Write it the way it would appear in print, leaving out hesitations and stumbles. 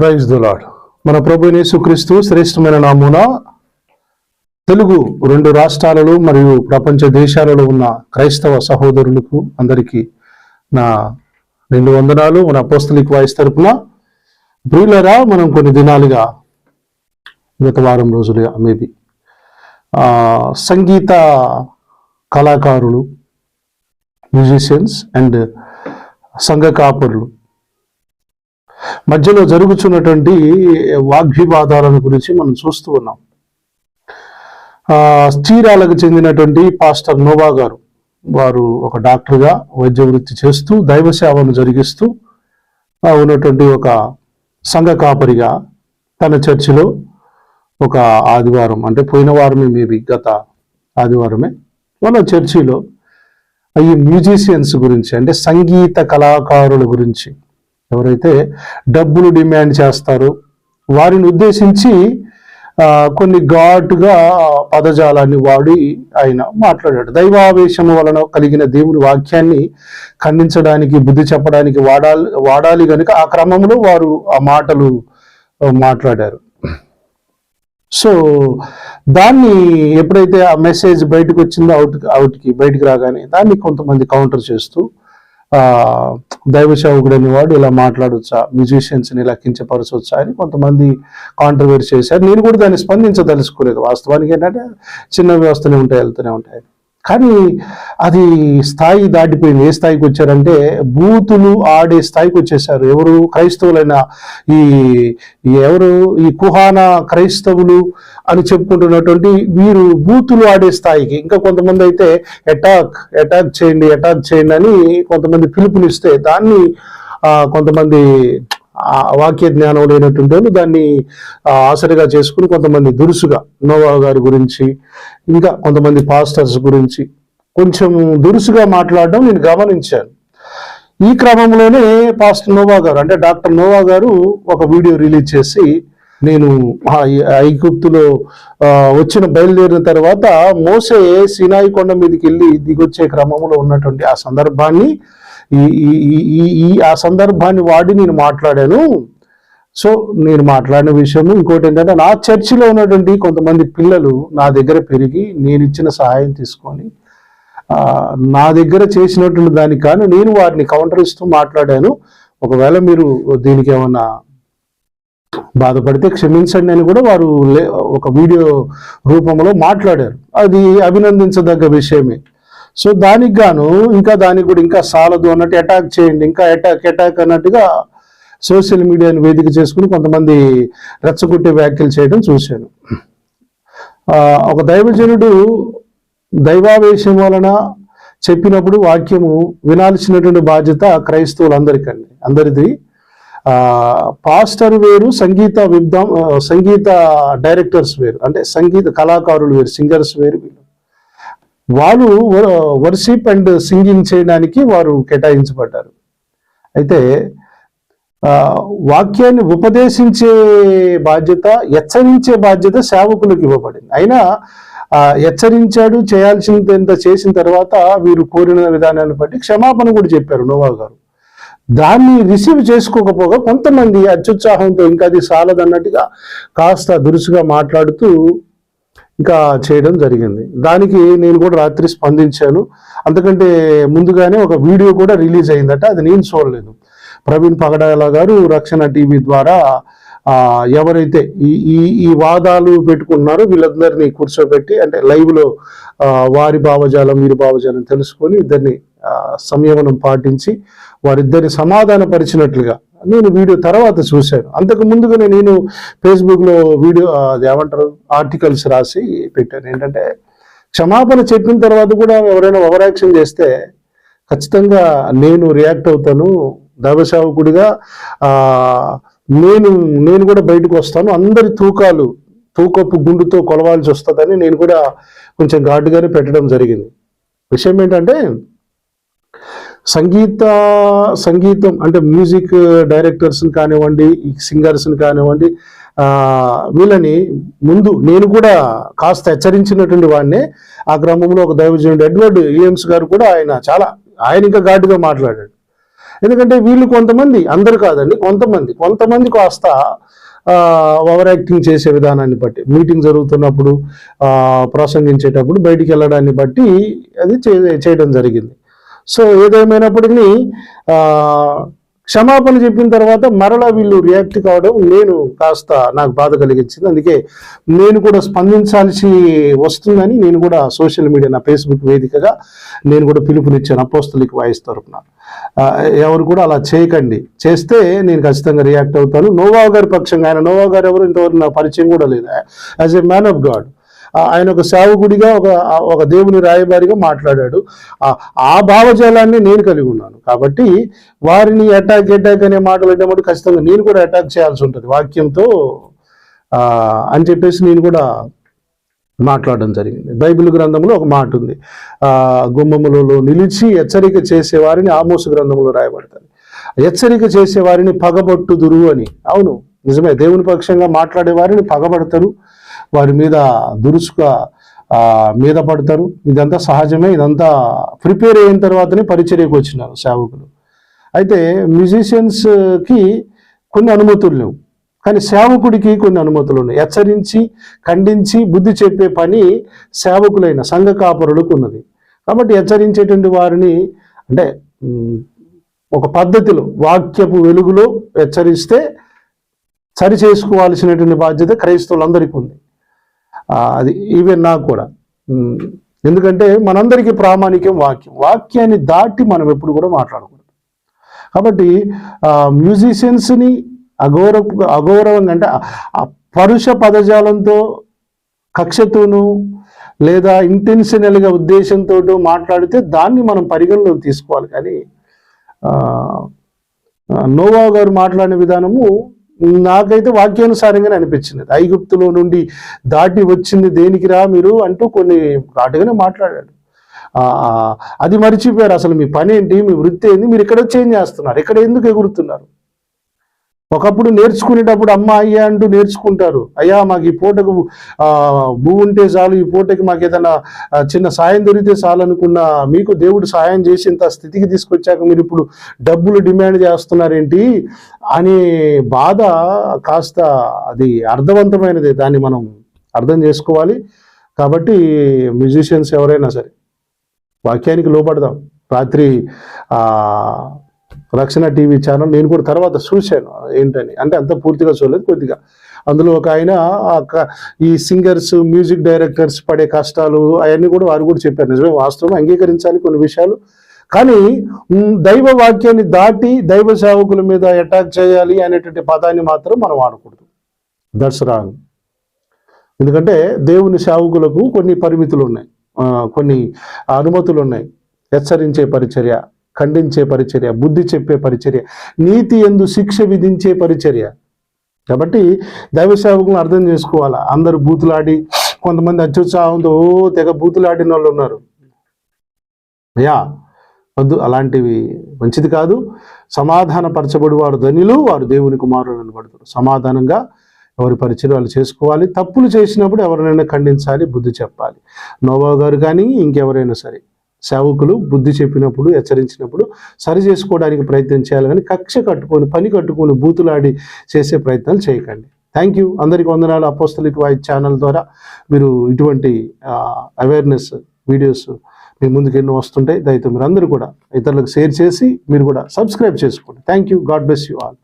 Praise the lord. మన ప్రభువైన యేసుక్రీస్తు శ్రేష్టమైన నామమున తెలుగు 2 రాష్ట్రాలలో మరియు ప్రపంచ దేశాలలో ఉన్న క్రైస్తవ సహోదరులకు అందరికీ నా 2 వందనాలు. మన అపోస్తలిక్ వాయిస్ తరపున ప్రియులారా, మనం కొన్ని దినాలుగా గత వారం రోజులుగా మేబీ సంగీత కళాకారులు, మ్యూజిషియన్స్ అండ్ సంఘ కాపరులు మధ్యలో జరుగుతున్నటువంటి వాగ్వివాదాలను గురించి మనం చూస్తూ ఉన్నాం. చీరాలకు చెందినటువంటి పాస్టర్ నోవా గారు, వారు ఒక డాక్టర్గా వైద్య వృత్తి చేస్తూ దైవ సేవను జరిగిస్తూ ఉన్నటువంటి ఒక సంఘ కాపరిగా తన చర్చిలో ఒక ఆదివారం, అంటే పోయిన వారమే, మేబీ గత ఆదివారమే, వాళ్ళ చర్చిలో ఈ మ్యూజిషియన్స్ గురించి, అంటే సంగీత కళాకారుల గురించి, ఎవరైతే డబ్బులు డిమాండ్ చేస్తారో వారిని ఉద్దేశించి కొన్ని ఘాటుగా పదజాలాన్ని వాడి ఆయన మాట్లాడాడు. దైవావేశము వలన కలిగిన దేవుని వాక్యాన్ని ఖండించడానికి, బుద్ధి చెప్పడానికి వాడాలి కనుక ఆ క్రమంలో వారు ఆ మాటలు మాట్లాడారు. సో దాన్ని ఎప్పుడైతే ఆ మెసేజ్ బయటకు వచ్చిందో, బయటికి రాగానే దాన్ని కొంతమంది కౌంటర్ చేస్తూ దైవ సేవకుడు అనేవాడు ఇలా మాట్లాడొచ్చా, మ్యూజిషియన్స్ని ఇలా కించపరచవచ్చా అని కొంతమంది కాంట్రవర్సీ చేశారు. నేను కూడా దాన్ని స్పందించదలుచుకోలేదు. వాస్తవానికి ఏంటంటే చిన్న వ్యవస్థనే ఉంటాయి, వెళ్తూనే ఉంటాయి. కానీ అది స్థాయి దాటిపోయింది. ఏ స్థాయికి వచ్చారంటే బూతులు ఆడే స్థాయికి వచ్చేసారు. ఎవరు? క్రైస్తవులైన ఈ కుహానా క్రైస్తవులు అని చెప్పుకుంటున్నటువంటి వీరు బూతులు ఆడే స్థాయికి. ఇంకా కొంతమంది అయితే అటాక్ చేయండి అని కొంతమంది పిలుపునిస్తే దాన్ని కొంతమంది వాక్య జ్ఞానం లేనటువంటి వాళ్ళు దాన్ని ఆసరిగా చేసుకుని కొంతమంది దురుసుగా నోవా గారి గురించి, ఇంకా కొంతమంది పాస్టర్స్ గురించి కొంచెం దురుసుగా మాట్లాడడం నేను గమనించాను. ఈ క్రమంలోనే పాస్టర్ నోవా గారు, అంటే డాక్టర్ నోవా గారు ఒక వీడియో రిలీజ్ చేసి, నేను ఐగుప్తులో బయలుదేరిన తర్వాత మోసే సీనాయి కొండ మీదకి వెళ్ళి దిగొచ్చే క్రమంలో ఉన్నటువంటి ఆ సందర్భాన్ని ఆ సందర్భాన్ని వాడి నేను మాట్లాడాను. సో నేను మాట్లాడిన విషయము ఇంకోటి ఏంటంటే, నా చర్చిలో ఉన్నటువంటి కొంతమంది పిల్లలు నా దగ్గర పెరిగి నేను ఇచ్చిన సహాయం తీసుకొని నా దగ్గర చేసినటువంటి దానికి కానీ నేను వారిని కౌంటర్ ఇస్తూ మాట్లాడాను. ఒకవేళ మీరు దీనికి ఏమన్నా బాధపడితే క్షమించండి అని కూడా వారు ఒక వీడియో రూపంలో మాట్లాడారు. అది అభినందించదగ్గ విషయమే. సో దానికి గాను దానికి కూడా ఇంకా సాలదు అన్నట్టు అటాక్ చేయండి, ఇంకా అటాక్ అన్నట్టుగా సోషల్ మీడియాని వేదిక చేసుకుని కొంతమంది రెచ్చగొట్టే వ్యాఖ్యలు చేయడం చూశాను. ఒక దైవజనుడు దైవావేశం వలన చెప్పినప్పుడు వాక్యము వినాల్సినటువంటి బాధ్యత అందరిది. పాస్టర్ వేరు, సంగీత డైరెక్టర్స్ వేరు, అంటే సంగీత కళాకారులు వేరు, సింగర్స్ వేరు. వాళ్ళు వర్షిప్ అండ్ సింగింగ్ చేయడానికి వారు కేటాయించబడ్డారు. అయితే వాక్యాన్ని ఉపదేశించే బాధ్యత, హెచ్చరించే బాధ్యత సేవకులకు ఇవ్వబడింది. అయినా హెచ్చరించాడు, చేయాల్సిందంత చేసిన తర్వాత వీరు కోరిన విధానాన్ని బట్టి క్షమాపణ కూడా చెప్పారు నోవా గారు. దాన్ని రిసీవ్ చేసుకోకపోగా కొంతమంది అత్యుత్సాహంతో ఇంకా అది సాలదన్నట్టుగా కాస్త దురుసుగా మాట్లాడుతూ ఇంకా చేయడం జరిగింది. దానికి నేను కూడా రాత్రి స్పందించాను. అంతకంటే ముందుగానే ఒక వీడియో కూడా రిలీజ్ అయిందట, అది నేను చూడలేదు. ప్రవీణ్ పగడాల గారు రక్షణ టీవీ ద్వారా ఎవరైతే ఈ వాదాలు పెట్టుకున్నారో వీళ్ళందరినీ కూర్చోబెట్టి, అంటే లైవ్లో వారి భావజాలం వీరి భావజాలం తెలుసుకొని ఇద్దరిని సంయమనం పాటించి వారిద్దరిని సమాధానపరిచినట్లుగా నేను వీడియో తర్వాత చూశాను. అంతకు ముందుగానే నేను ఫేస్బుక్లో వీడియో ఆర్టికల్స్ రాసి పెట్టాను. ఏంటంటే, క్షమాపణ చెప్పిన తర్వాత కూడా ఎవరైనా ఓవర్ యాక్షన్ చేస్తే ఖచ్చితంగా నేను రియాక్ట్ అవుతాను. దైవసేవకుడిగా నేను కూడా బయటకు వస్తాను. అందరి తూకపు గుండుతో కొలవాల్సి వస్తుందని నేను కూడా కొంచెం ఘాటుగానే పెట్టడం జరిగింది. విషయం ఏంటంటే, సంగీతం అంటే మ్యూజిక్ డైరెక్టర్స్ని కానివ్వండి, సింగర్స్ని కానివ్వండి, వీళ్ళని ముందు నేను కూడా కాస్త హెచ్చరించినటువంటి వాడినే. ఆ క్రమంలో ఒక దైవజనుడు ఎడ్వర్డ్ విలియమ్స్ గారు కూడా ఆయన ఇంకా ఘాటుగా మాట్లాడాడు. ఎందుకంటే వీళ్ళు కొంతమంది, అందరు కాదండి, కొంతమంది కాస్త ఓవర్ యాక్టింగ్ చేసే విధానాన్ని బట్టి, మీటింగ్ జరుగుతున్నప్పుడు ప్రసంగించేటప్పుడు బయటికి వెళ్ళడాన్ని బట్టి అది చేయడం జరిగింది. సో ఏదేమైనప్పటికీ క్షమాపణ చెప్పిన తర్వాత మరలా వీళ్ళు రియాక్ట్ కావడం కాస్త నాకు బాధ కలిగించింది. అందుకే నేను కూడా స్పందించాల్సి వస్తుందని నేను కూడా సోషల్ మీడియా, నా ఫేస్బుక్ వేదికగా నేను కూడా పిలుపునిచ్చాను అపోస్తలిక్ వాయిస్ తరఫున. ఎవరు కూడా అలా చేయకండి, చేస్తే నేను ఖచ్చితంగా రియాక్ట్ అవుతాను. నోవా గారి పక్షంగా, ఆయన నోవా గారు ఎవరు ఇంతవరకు నా పరిచయం కూడా లేదు. As a man of God ఆయన ఒక సేవకుడిగా, ఒక దేవుని రాయబారిగా మాట్లాడాడు. ఆ భావజాలాన్ని నేను కలిగి ఉన్నాను. కాబట్టి వారిని అటాక్ అనే మాటలు అంటే ఖచ్చితంగా నేను కూడా అటాక్ చేయాల్సి ఉంటుంది వాక్యంతో అని చెప్పేసి నేను కూడా మాట్లాడడం జరిగింది. బైబిల్ గ్రంథంలో ఒక మాట ఉంది, గుమ్మములలో నిలిచి హెచ్చరిక చేసేవారిని ఆమోసు గ్రంథంలో రాయబడతారు. హెచ్చరిక చేసేవారిని పగబట్టుదురు అని. అవును, నిజమే, దేవుని పక్షంగా మాట్లాడే వారిని పగబడతారు, వారి మీద దురుసుగా మీద పడతారు. ఇదంతా సహజమే. ఇదంతా ప్రిపేర్ అయిన తర్వాతనే పరిచర్యకు వచ్చినారు సేవకులు. అయితే మ్యూజిషియన్స్కి కొన్ని అనుమతులు లేవు, కానీ సేవకుడికి కొన్ని అనుమతులు ఉన్నాయి. హెచ్చరించి, ఖండించి, బుద్ధి చెప్పే పని సేవకులైన సంఘ కాపరులకు ఉన్నది. కాబట్టి హెచ్చరించేటువంటి వారిని అంటే ఒక పద్ధతిలో వాక్యపు వెలుగులో హెచ్చరిస్తే సరి చేసుకోవాల్సినటువంటి బాధ్యత క్రైస్తవులందరికీ ఉంది. అది ఈవెన్ నాకు కూడా. ఎందుకంటే మనందరికీ ప్రామాణికం వాక్యాన్ని దాటి మనం ఎప్పుడు కూడా మాట్లాడకూడదు. కాబట్టి మ్యూజిషియన్స్ని అగౌరవంగా అంటే పరుష పదజాలంతో, కక్షతోనూ లేదా ఇంటెన్షనల్గా ఉద్దేశంతో మాట్లాడితే దాన్ని మనం పరిగణలోకి తీసుకోవాలి. కానీ నోవా గారు మాట్లాడిన విధానము నాకైతే వాక్యానుసారంగానే అనిపించింది. ఐగుప్తులో నుండి దాటి వచ్చింది దేనికిరా మీరు అంటూ కొన్ని ఘాటుగానే మాట్లాడాడు. అది మర్చిపోయారు. అసలు మీ పని ఏంటి, మీ వృత్తి ఏంటి, మీరు ఇక్కడ చేంజ్ చేస్తున్నారు, ఇక్కడ ఎందుకు ఎగురుతున్నారు? ఒకప్పుడు నేర్చుకునేటప్పుడు అమ్మ అయ్యా అంటూ నేర్చుకుంటారు. అయ్యా మాకు ఈ పూటకు భూ ఉంటే చాలు, ఈ పూటకి మాకు ఏదైనా చిన్న సాయం దొరికితే చాలు అనుకున్న మీకు దేవుడు సాయం చేసి ఇంత స్థితికి తీసుకొచ్చాక మీరు ఇప్పుడు డబ్బులు డిమాండ్ చేస్తున్నారేంటి అనే బాధ కాస్త అది అర్థవంతమైనదే, దాన్ని మనం అర్థం చేసుకోవాలి. కాబట్టి మ్యూజిషియన్స్ ఎవరైనా సరే వాక్యానికి లోపడదాం. రాత్రి రక్షణ టీవీ ఛానల్ నేను కూడా తర్వాత చూశాను ఏంటని, అంటే అంత పూర్తిగా చూడలేదు, కొద్దిగా. అందులో ఒక ఆయన ఈ సింగర్స్, మ్యూజిక్ డైరెక్టర్స్ పడే కష్టాలు అవన్నీ కూడా వారు కూడా చెప్పారు. నిజమే, వాస్తవం, అంగీకరించాలి కొన్ని విషయాలు. కానీ దైవ వాక్యాన్ని దాటి దైవ సేవకుల మీద అటాక్ చేయాలి అనేటువంటి పదాన్ని మాత్రం మనం వాడకూడదు. That's wrong. ఎందుకంటే దేవుని సేవకులకు కొన్ని పరిమితులు ఉన్నాయి, కొన్ని అనుమతులు ఉన్నాయి. హెచ్చరించే పరిచర్య, ఖండించే పరిచర్య, బుద్ధి చెప్పే పరిచర్య, నీతి యందు శిక్ష విధించే పరిచర్య. కాబట్టి దైవ సేవకులను అర్థం చేసుకోవాలా. అందరూ బూతులాడి, కొంతమంది అత్యుత్సాహంతో తెగ బూతులాడిన వాళ్ళు ఉన్నారు. వద్దు, అలాంటివి మంచిది కాదు. సమాధానపరచబడి వారు ధన్యులు, వారు దేవుని కుమారులు అనబడతారు. సమాధానంగా ఎవరి పరిచయం వాళ్ళు చేసుకోవాలి. తప్పులు చేసినప్పుడు ఎవరినైనా ఖండించాలి, బుద్ధి చెప్పాలి. నోవా గారు కానీ ఇంకెవరైనా సరే సేవకులు బుద్ధి చెప్పినప్పుడు, హెచ్చరించినప్పుడు సరి చేసుకోవడానికి ప్రయత్నం చేయాలి. కానీ కక్ష కట్టుకొని, పని కట్టుకొని, బూతులాడి చేసే ప్రయత్నాలు చేయకండి. Thank you. అందరికీ వందనాలు. అపోస్తలిక్ వాయిస్ ఛానల్ ద్వారా మీరు ఇటువంటి అవేర్నెస్ వీడియోస్ మీ ముందుకు ఎన్నో వస్తుంటాయి. దయతో మీరు అందరూ కూడా ఇతరులకు షేర్ చేసి మీరు కూడా సబ్స్క్రైబ్ చేసుకోండి. Thank you. God bless you all.